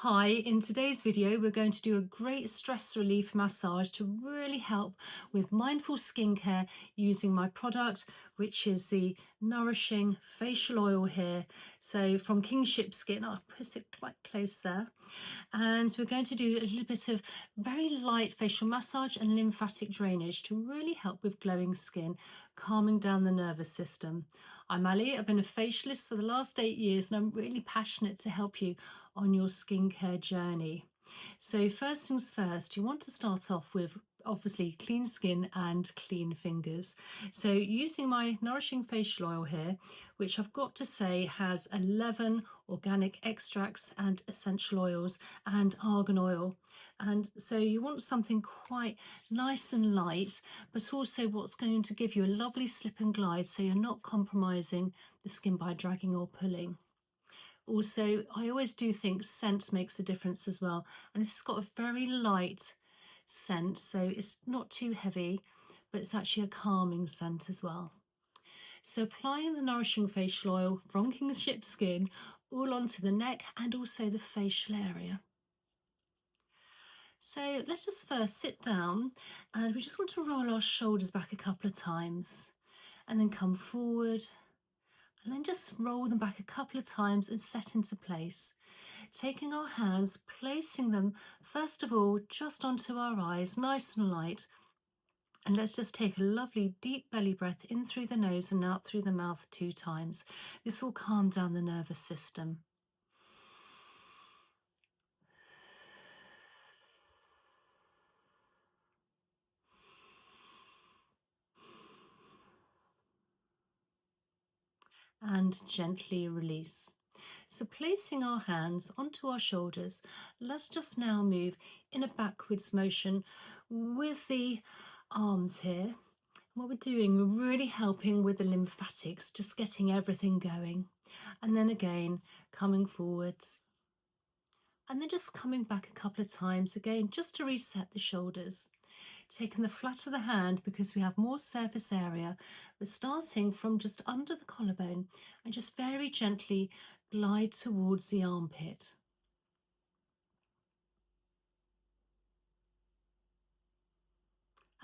Hi, in today's video, we're going to do a great stress relief massage to really help with mindful skincare using my product, which is the Nourishing Facial Oil here. So from Kinship Skin, I'll put it quite close there. And we're going to do a little bit of very light facial massage and lymphatic drainage to really help with glowing skin, calming down the nervous system. I'm Ali, I've been a facialist for the last 8 years and I'm really passionate to help you on your skincare journey. So first things first, you want to start off with obviously clean skin and clean fingers. So using my Nourishing Facial Oil here, which I've got to say has 11 organic extracts and essential oils and argan oil. And so you want something quite nice and light, but also what's going to give you a lovely slip and glide so you're not compromising the skin by dragging or pulling. Also, I always do think scent makes a difference as well, and it's got a very light scent, so it's not too heavy, but it's actually a calming scent as well. So applying the Nourishing Facial Oil from Kinship Skin all onto the neck and also the facial area. So let's just first sit down, and we just want to roll our shoulders back a couple of times and then come forward. And then just roll them back a couple of times and set into place. Taking our hands, placing them first of all just onto our eyes, nice and light. And let's just take a lovely deep belly breath in through the nose and out through the mouth 2 times. This will calm down the nervous system. And gently release. So placing our hands onto our shoulders, let's just now move in a backwards motion with the arms here. What we're doing, we're really helping with the lymphatics, just getting everything going. And then again, coming forwards. And then just coming back a couple of times again, just to reset the shoulders. Taking the flat of the hand because we have more surface area. We're starting from just under the collarbone and just very gently glide towards the armpit.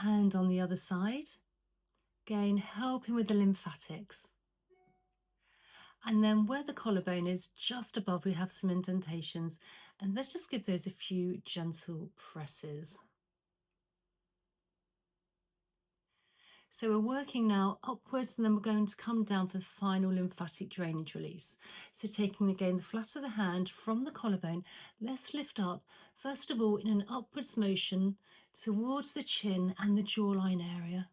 And on the other side, again helping with the lymphatics. And then where the collarbone is, just above, we have some indentations. And let's just give those a few gentle presses. So we're working now upwards, and then we're going to come down for the final lymphatic drainage release. So taking again the flat of the hand from the collarbone, let's lift up, first of all, in an upwards motion towards the chin and the jawline area.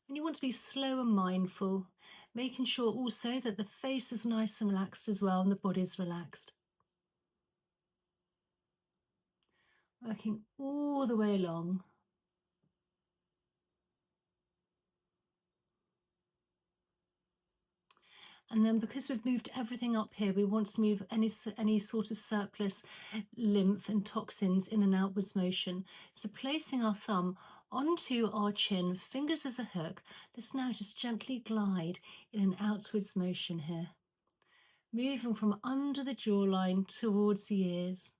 And you want to be slow and mindful, making sure also that the face is nice and relaxed as well and the body is relaxed. Working all the way along. And then because we've moved everything up here, we want to move any sort of surplus lymph and toxins in an outwards motion. So placing our thumb onto our chin, fingers as a hook, let's now just gently glide in an outwards motion here. Moving from under the jawline towards the ears.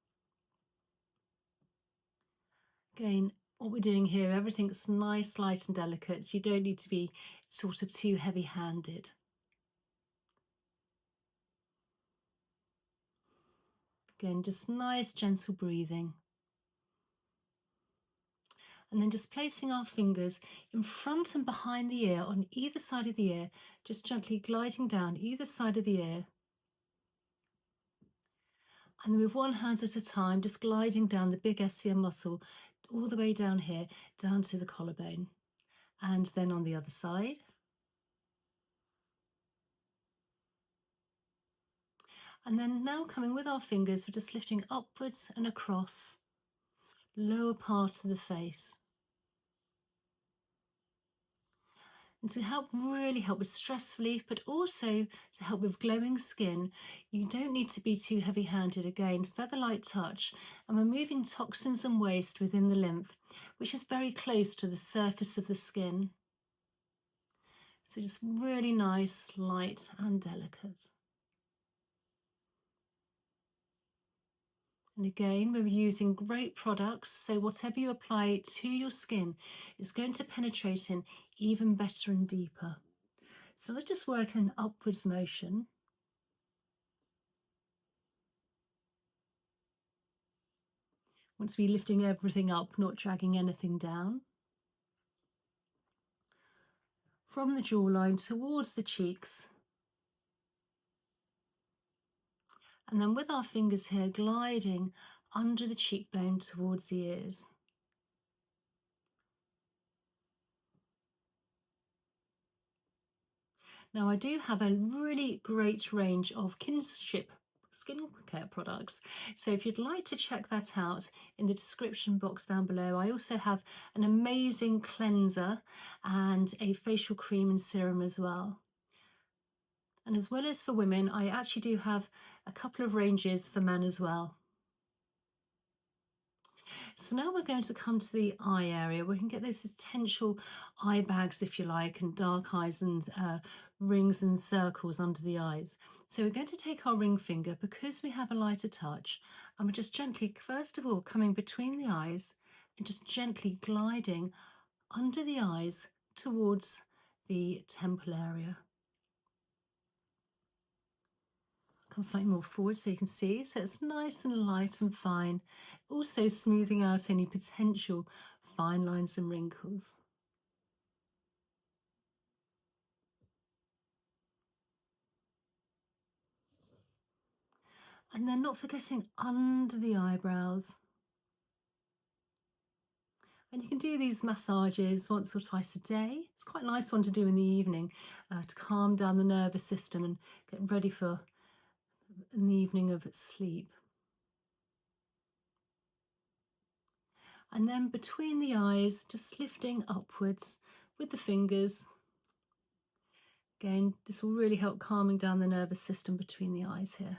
Again, what we're doing here, everything's nice, light and delicate. So you don't need to be sort of too heavy-handed. Again, just nice, gentle breathing. And then just placing our fingers in front and behind the ear on either side of the ear, just gently gliding down either side of the ear. And then with one hand at a time, just gliding down the big SCM muscle all the way down here, down to the collarbone. And then on the other side. And then now coming with our fingers, we're just lifting upwards and across, lower parts of the face. And to really help with stress relief, but also to help with glowing skin, you don't need to be too heavy-handed. Again, feather light touch, and we're moving toxins and waste within the lymph, which is very close to the surface of the skin. So just really nice, light and delicate. And again, we're using great products, so whatever you apply to your skin is going to penetrate in even better and deeper. So let's just work in an upwards motion. Want to be lifting everything up, not dragging anything down. From the jawline towards the cheeks. And then with our fingers here, gliding under the cheekbone towards the ears. Now I do have a really great range of Kinship skincare products, so if you'd like to check that out, in the description box down below I also have an amazing cleanser and a facial cream and serum as well. And as well as for women, I actually do have a couple of ranges for men as well. So now we're going to come to the eye area. We can get those potential eye bags, if you like, and dark eyes and rings and circles under the eyes. So we're going to take our ring finger, because we have a lighter touch, and we're just gently, first of all, coming between the eyes and just gently gliding under the eyes towards the temple area. Come slightly more forward so you can see, so it's nice and light and fine, also smoothing out any potential fine lines and wrinkles. And then not forgetting under the eyebrows. And you can do these massages once or twice a day. It's quite a nice one to do in the evening to calm down the nervous system and get ready for an evening of sleep. And then between the eyes, just lifting upwards with the fingers. Again, this will really help calming down the nervous system between the eyes here.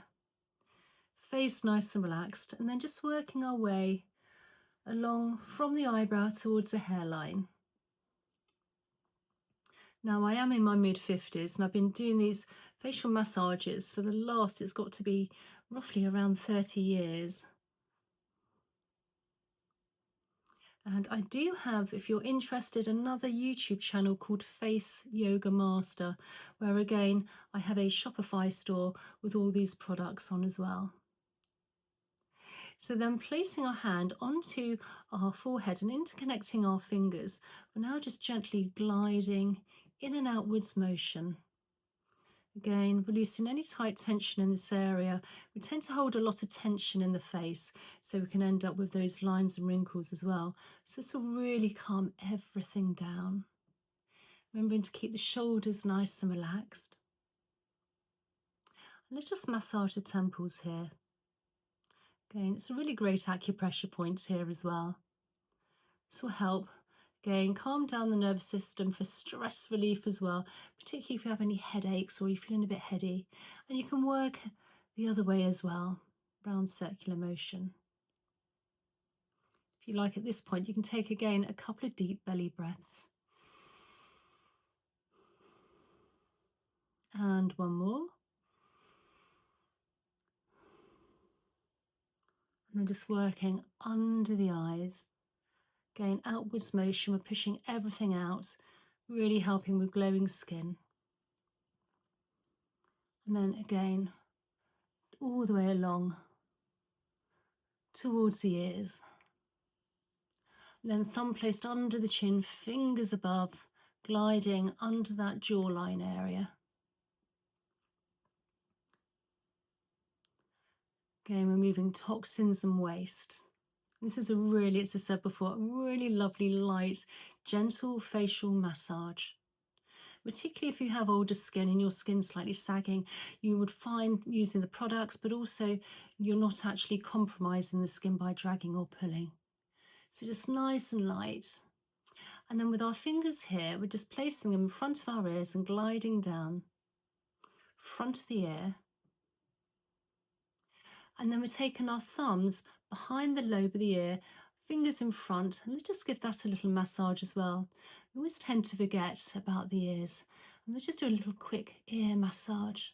Face nice and relaxed, and then just working our way along from the eyebrow towards the hairline. Now I am in my mid-50s and I've been doing these facial massages for the last, it's got to be roughly around 30 years. And I do have, if you're interested, another YouTube channel called Face Yoga Master, where again I have a Shopify store with all these products on as well. So then placing our hand onto our forehead and interconnecting our fingers, we're now just gently gliding in an outwards motion. Again, releasing any tight tension in this area. We tend to hold a lot of tension in the face, so we can end up with those lines and wrinkles as well. So this will really calm everything down. Remembering to keep the shoulders nice and relaxed. And let's just massage the temples here. Again, it's a really great acupressure points here as well. This will help, again, calm down the nervous system for stress relief as well, particularly if you have any headaches or you're feeling a bit heady. And you can work the other way as well, round circular motion. If you like, at this point, you can take again a couple of deep belly breaths. And one more. And then just working under the eyes. Again, outwards motion, we're pushing everything out, really helping with glowing skin. And then again, all the way along towards the ears. And then thumb placed under the chin, fingers above, gliding under that jawline area. Again, removing toxins and waste. This is a really, as I said before, a really lovely, light, gentle facial massage. Particularly if you have older skin and your skin's slightly sagging, you would find using the products, but also you're not actually compromising the skin by dragging or pulling. So just nice and light. And then with our fingers here, we're just placing them in front of our ears and gliding down front of the ear. And then we're taking our thumbs behind the lobe of the ear, fingers in front, and let's just give that a little massage as well. We always tend to forget about the ears. And let's just do a little quick ear massage.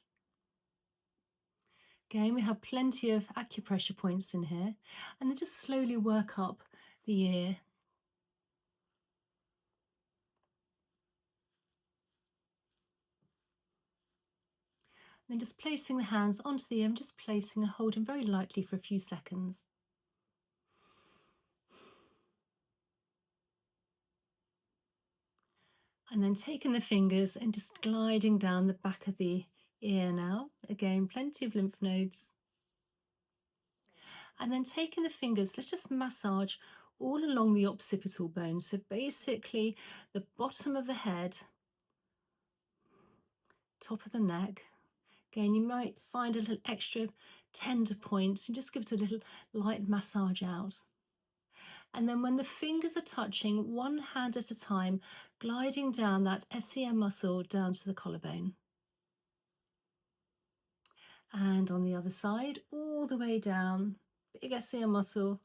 Again, we have plenty of acupressure points in here, and then just slowly work up the ear. Then just placing the hands onto the ear and just placing and holding very lightly for a few seconds. And then taking the fingers and just gliding down the back of the ear now. Again, plenty of lymph nodes. And then taking the fingers, let's just massage all along the occipital bone. So basically the bottom of the head, top of the neck. Again, you might find a little extra tender point and just give it a little light massage out. And then when the fingers are touching, one hand at a time, gliding down that SEM muscle down to the collarbone. And on the other side, all the way down, big SEM muscle.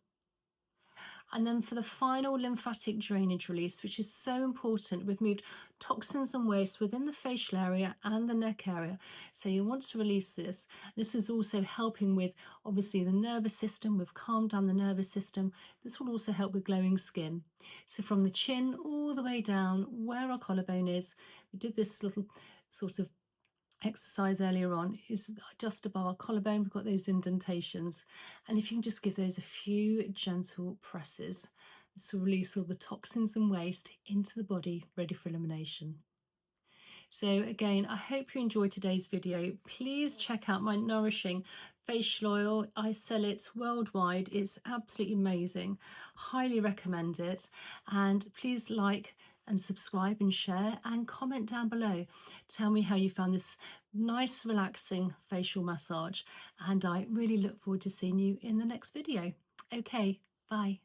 And then for the final lymphatic drainage release, which is so important, we've moved toxins and waste within the facial area and the neck area. So you want to release this. This is also helping with, obviously, the nervous system. We've calmed down the nervous system. This will also help with glowing skin. So from the chin all the way down where our collarbone is, we did this little sort of exercise earlier on, is just above our collarbone. We've got those indentations, and if you can just give those a few gentle presses, this will release all the toxins and waste into the body, ready for elimination. So again, I hope you enjoyed today's video. Please check out my Nourishing Facial Oil. I sell it worldwide. It's absolutely amazing. Highly recommend it. And please like and subscribe and share and comment down below. Tell me how you found this nice, relaxing facial massage. And I really look forward to seeing you in the next video. Okay, bye.